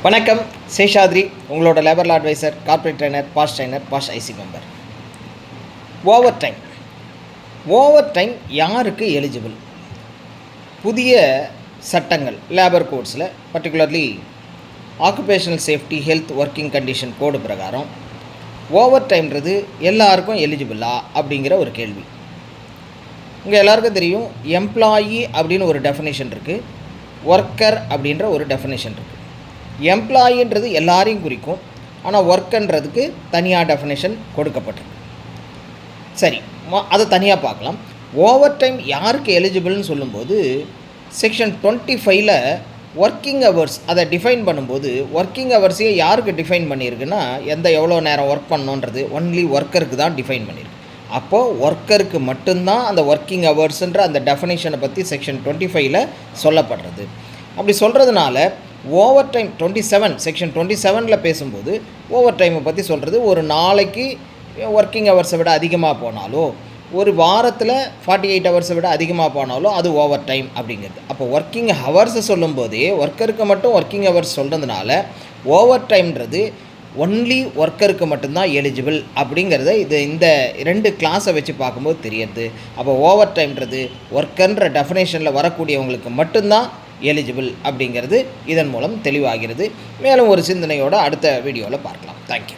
வணக்கம். சேஷாத்ரி, உங்களோட labour law adviser, corporate trainer, POSH IC member. Overtime யாருக்கு eligible? புதிய சட்டங்கள் லேபர் கோட்ஸில், particularly occupational safety health working condition code பிரகாரம் ஓவர் டைம்ன்றது எல்லாருக்கும் எலிஜிபிளா அப்படிங்கிற ஒரு கேள்வி. உங்கள் எல்லாருக்கும் தெரியும், எம்ப்ளாயி அப்படின்னு ஒரு டெஃபினேஷன் இருக்குது, ஒர்க்கர் அப்படின்ற ஒரு டெஃபினேஷன் இருக்குது. எம்ப்ளாயின்றது எல்லாரையும் குறிக்கும், ஆனால் ஒர்க்குன்றதுக்கு தனியாக டெஃபினேஷன் கொடுக்கப்பட்டிருக்கு. சரி, அதை தனியாக பார்க்கலாம். ஓவர் டைம் யாருக்கு எலிஜிபிள்னு சொல்லும்போது செக்ஷன் 25ல் ஒர்க்கிங் ஹவர்ஸ் அதை டிஃபைன் பண்ணும்போது, ஒர்க்கிங் ஹவர்ஸையே யாருக்கு டிஃபைன் பண்ணியிருக்குன்னா, எவ்வளோ நேரம் ஒர்க் பண்ணணுன்றது ஒன்லி ஒர்க்கருக்கு தான் டிஃபைன் பண்ணியிருக்கு. அப்போது ஒர்க்கருக்கு மட்டும்தான் அந்த ஒர்க்கிங் ஹவர்ஸுன்ற அந்த டெஃபினேஷனை பற்றி செக்ஷன் 25ல் சொல்லப்படுறது. அப்படி சொல்கிறதுனால ஓவர் டைம் செக்ஷன் 27ல் பேசும்போது ஓவர் டைமை பற்றி சொல்கிறது, ஒரு நாளைக்கு ஒர்க்கிங் ஹவர்ஸை விட அதிகமாக போனாலோ, ஒரு வாரத்தில் 48 ஹவர்ஸை விட அதிகமாக போனாலோ அது ஓவர் டைம் அப்படிங்கிறது. அப்போ ஒர்க்கிங் ஹவர்ஸை சொல்லும்போதே ஒர்க்கருக்கு மட்டும் ஒர்க்கிங் ஹவர்ஸ் சொல்கிறதுனால ஓவர் டைம்ன்றது ஒன்லி ஒர்க்கருக்கு மட்டும்தான் எலிஜிபிள் அப்படிங்கிறத இந்த 2 கிளாஸை வச்சு பார்க்கும்போது தெரியுது. அப்போ ஓவர் டைம்ன்றது ஒர்க்கர்ன்ற டெஃபினேஷனில் வரக்கூடியவங்களுக்கு மட்டும்தான் எலிஜிபிள் அப்படிங்கிறது இதன் மூலம் தெளிவாகிறது. மேலும் ஒரு சிந்தனையோடு அடுத்த வீடியோவில் பார்க்கலாம். தேங்க்யூ.